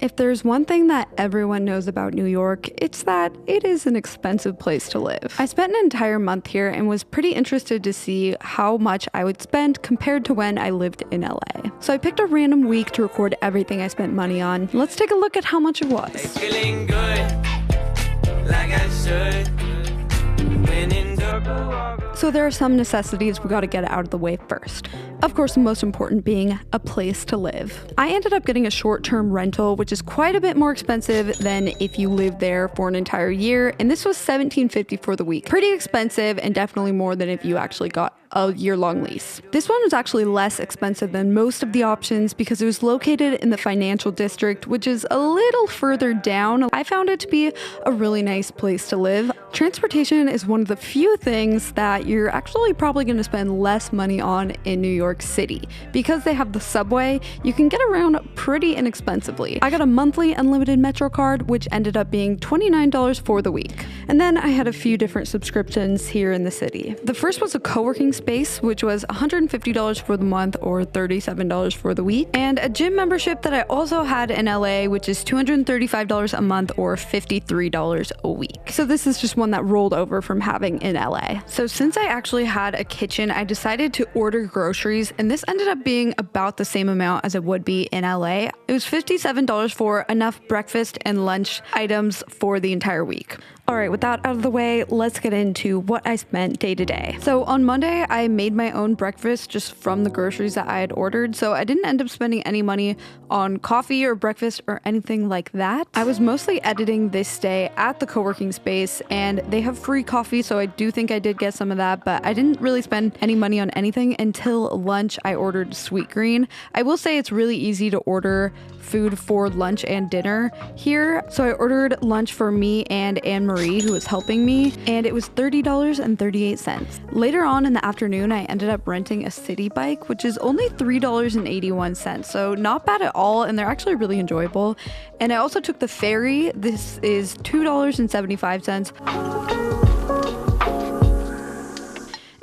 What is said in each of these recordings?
If there's one thing that everyone knows about New York, it's that it is an expensive place to live. I spent an entire month here and was pretty interested to see how much I would spend compared to when I lived in LA. So I picked a random week to record everything I spent money on. Let's take a look at how much it was. Feeling good, like I should. So there are some necessities we gotta get out of the way first. Of course, the most important being a place to live. I ended up getting a short-term rental, which is quite a bit more expensive than if you lived there for an entire year, and this was $17.50 for the week. Pretty expensive and definitely more than if you actually got a year-long lease. This one was actually less expensive than most of the options because it was located in the financial district, which is a little further down. I found it to be a really nice place to live. Transportation is one of the few things that you're actually probably going to spend less money on in New York City. Because they have the subway, you can get around pretty inexpensively. I got a monthly unlimited Metro card, which ended up being $29 for the week. And then I had a few different subscriptions here in the city. The first was a co-working space, which was $150 for the month or $37 for the week, and a gym membership that I also had in LA, which is $235 a month or $53 a week. So this is just one that rolled over from having in LA. So since I actually had a kitchen, I decided to order groceries, and this ended up being about the same amount as it would be in LA. It was $57 for enough breakfast and lunch items for the entire week. All right, with that out of the way, let's get into what I spent day to day. So on Monday, I made my own breakfast just from the groceries that I had ordered. So I didn't end up spending any money on coffee or breakfast or anything like that. I was mostly editing this day at the co-working space, and they have free coffee. So I do think I did get some of that, but I didn't really spend any money on anything until lunch. I ordered Sweetgreen. I will say it's really easy to order food for lunch and dinner here. So I ordered lunch for me and Anne-Marie, who was helping me, and it was $30.38. Later on in the afternoon, I ended up renting a city bike, which is only $3.81. So not bad at all, and they're actually really enjoyable. And I also took the ferry. This is $2.75.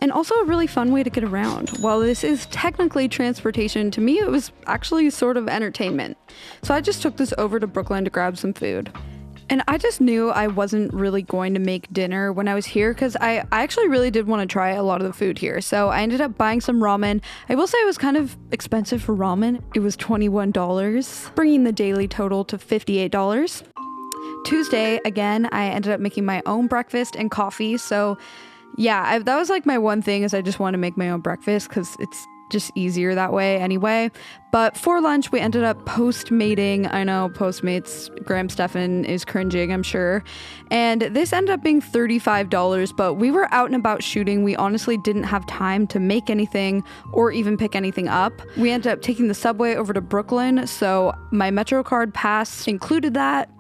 And also a really fun way to get around. While this is technically transportation, to me it was actually sort of entertainment. So I just took this over to Brooklyn to grab some food. And I just knew I wasn't really going to make dinner when I was here because I actually really did want to try a lot of the food here. So I ended up buying some ramen. I will say it was kind of expensive for ramen. It was $21, bringing the daily total to $58. Tuesday, again, I ended up making my own breakfast and coffee. So yeah, that was like my one thing is I just want to make my own breakfast because it's just easier that way anyway. But for lunch, we ended up Postmating. I know Postmates, Graham Stephan is cringing, I'm sure. And this ended up being $35, but we were out and about shooting. We honestly didn't have time to make anything or even pick anything up. We ended up taking the subway over to Brooklyn, so my Metro card pass included that.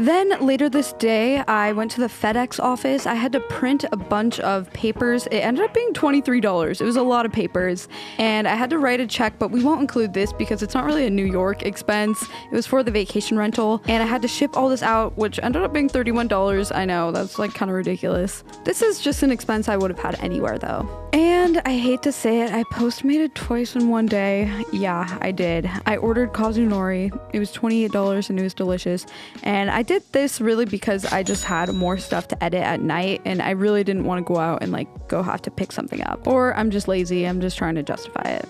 Then later this day, I went to the FedEx office. I had to print a bunch of papers. It ended up being $23. It was a lot of papers. And I had to write a check, but we won't include this because it's not really a New York expense. It was for the vacation rental. And I had to ship all this out, which ended up being $31. I know, that's like kind of ridiculous. This is just an expense I would have had anywhere though. And I hate to say it, I Postmated twice in one day. Yeah, I did. I ordered kazunori. It was $28 and it was delicious. And I did this really because I just had more stuff to edit at night and I really didn't want to go out and like go have to pick something up. Or I'm just lazy. I'm just trying to justify it.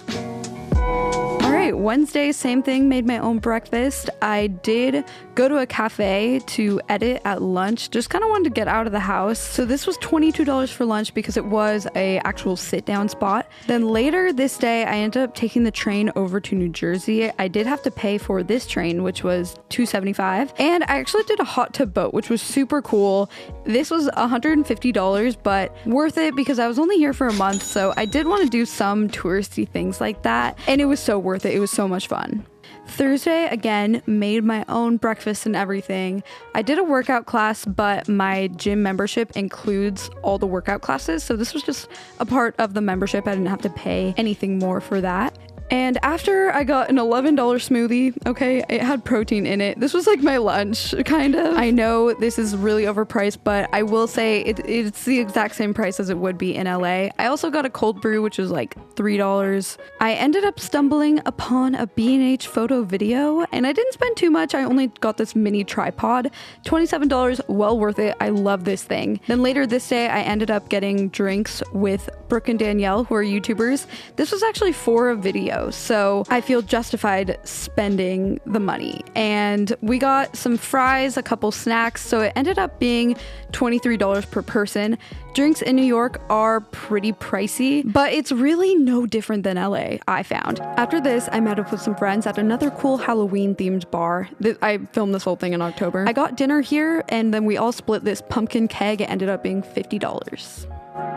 All right, Wednesday, same thing, made my own breakfast. I did go to a cafe to edit at lunch, just kind of wanted to get out of the house. So this was $22 for lunch because it was a actual sit down spot. Then later this day, I ended up taking the train over to New Jersey. I did have to pay for this train, which was $275. And I actually did a hot tub boat, which was super cool. This was $150, but worth it because I was only here for a month. So I did want to do some touristy things like that. And it was so worth it. It was so much fun. Thursday, again, made my own breakfast and everything. I did a workout class, but my gym membership includes all the workout classes. So this was just a part of the membership. I didn't have to pay anything more for that. And after I got an $11 smoothie, okay, it had protein in it. This was like my lunch, kind of. I know this is really overpriced, but I will say it's the exact same price as it would be in LA. I also got a cold brew, which was like $3. I ended up stumbling upon a B&H photo video, and I didn't spend too much. I only got this mini tripod, $27, well worth it. I love this thing. Then later this day, I ended up getting drinks with Brooke and Danielle, who are YouTubers. This was actually for a video, so I feel justified spending the money. And we got some fries, a couple snacks, so it ended up being $23 per person. Drinks in New York are pretty pricey, but it's really no different than LA, I found. After this, I met up with some friends at another cool Halloween themed bar. I filmed this whole thing in October. I got dinner here, and then we all split this pumpkin keg. It ended up being $50.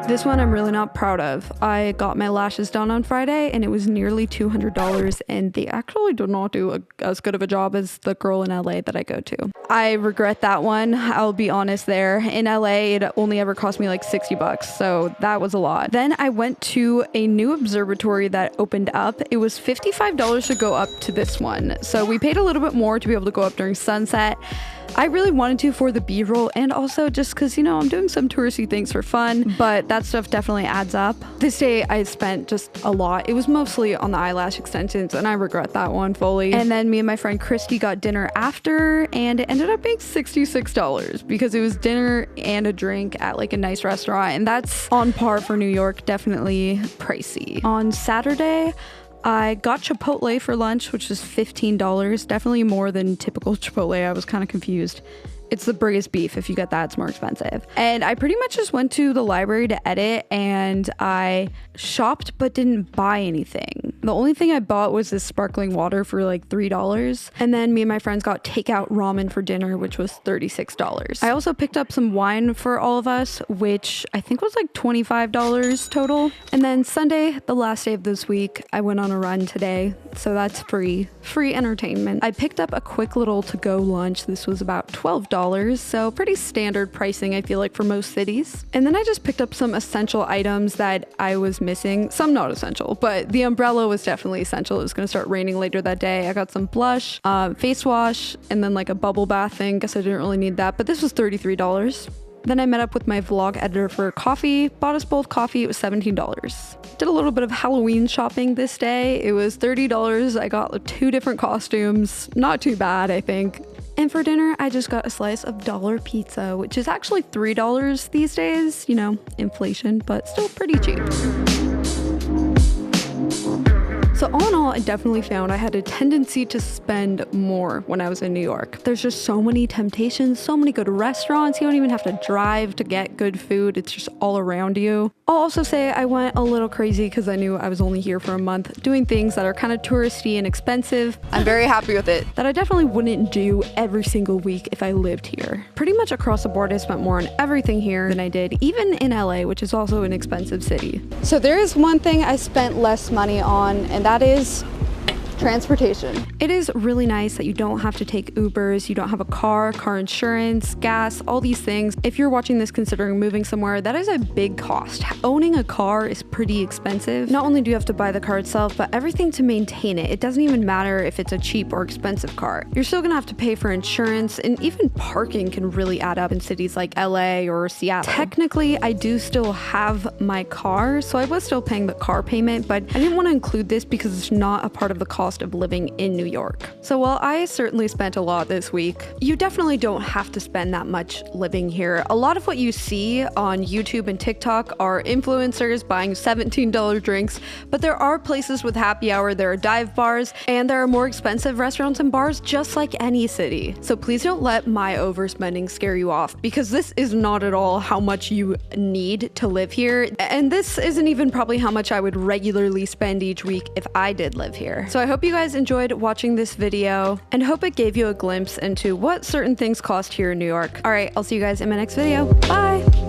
This one I'm really not proud of. I got my lashes done on Friday and it was nearly $200, and they actually did not do as good of a job as the girl in LA that I go to. I regret that one, I'll be honest there. In LA, it only ever cost me like $60, so that was a lot. Then I went to a new observatory that opened up. It was $55 to go up to this one, so we paid a little bit more to be able to go up during sunset. I really wanted to for the B-roll, and also just because, you know, I'm doing some touristy things for fun, but that stuff definitely adds up. This day I spent just a lot. It was mostly on the eyelash extensions, and I regret that one fully. And then me and my friend Christy got dinner after, and it ended up being $66 because it was dinner and a drink at like a nice restaurant, and that's on par for New York, definitely pricey. On Saturday, I got Chipotle for lunch, which was $15, definitely more than typical Chipotle. I was kind of confused. It's the biggest beef. If you get that, it's more expensive. And I pretty much just went to the library to edit, and I shopped but didn't buy anything. The only thing I bought was this sparkling water for like $3. And then me and my friends got takeout ramen for dinner, which was $36. I also picked up some wine for all of us, which I think was like $25 total. And then Sunday, the last day of this week, I went on a run today. So that's free entertainment. I picked up a quick little to-go lunch. This was about $12, so pretty standard pricing, I feel like, for most cities. And then I just picked up some essential items that I was missing. Some not essential, but the umbrella was definitely essential. It was going to start raining later that day. I got some blush, face wash, and then like a bubble bath thing. Guess I didn't really need that, but this was $33. Then I met up with my vlog editor for coffee, bought us both coffee. It was $17. Did a little bit of Halloween shopping this day. It was $30. I got 2 different costumes. Not too bad, I think. And for dinner, I just got a slice of dollar pizza, which is actually $3 these days. You know, inflation, but still pretty cheap. So all in all, I definitely found I had a tendency to spend more when I was in New York. There's just so many temptations, so many good restaurants. You don't even have to drive to get good food. It's just all around you. I'll also say I went a little crazy because I knew I was only here for a month, doing things that are kind of touristy and expensive. I'm very happy with it. That I definitely wouldn't do every single week if I lived here. Pretty much across the board, I spent more on everything here than I did even in LA, which is also an expensive city. So there is one thing I spent less money on, and that is transportation. It is really nice that you don't have to take Ubers, you don't have a car insurance, gas, all these things. If you're watching this considering moving somewhere, that is a big cost. Owning a car is pretty expensive. Not only do you have to buy the car itself, but everything to maintain it. It doesn't even matter if it's a cheap or expensive car. You're still gonna have to pay for insurance, and even parking can really add up in cities like LA or Seattle. Technically, I do still have my car, so I was still paying the car payment, but I didn't want to include this because it's not a part of the cost of living in New York. So while I certainly spent a lot this week, you definitely don't have to spend that much living here. A lot of what you see on YouTube and TikTok are influencers buying $17 drinks, but there are places with happy hour, there are dive bars, and there are more expensive restaurants and bars just like any city. So please don't let my overspending scare you off, because this is not at all how much you need to live here. And this isn't even probably how much I would regularly spend each week if I did live here. So I hope you guys enjoyed watching this video and hope it gave you a glimpse into what certain things cost here in New York. All right, I'll see you guys in my next video. Bye.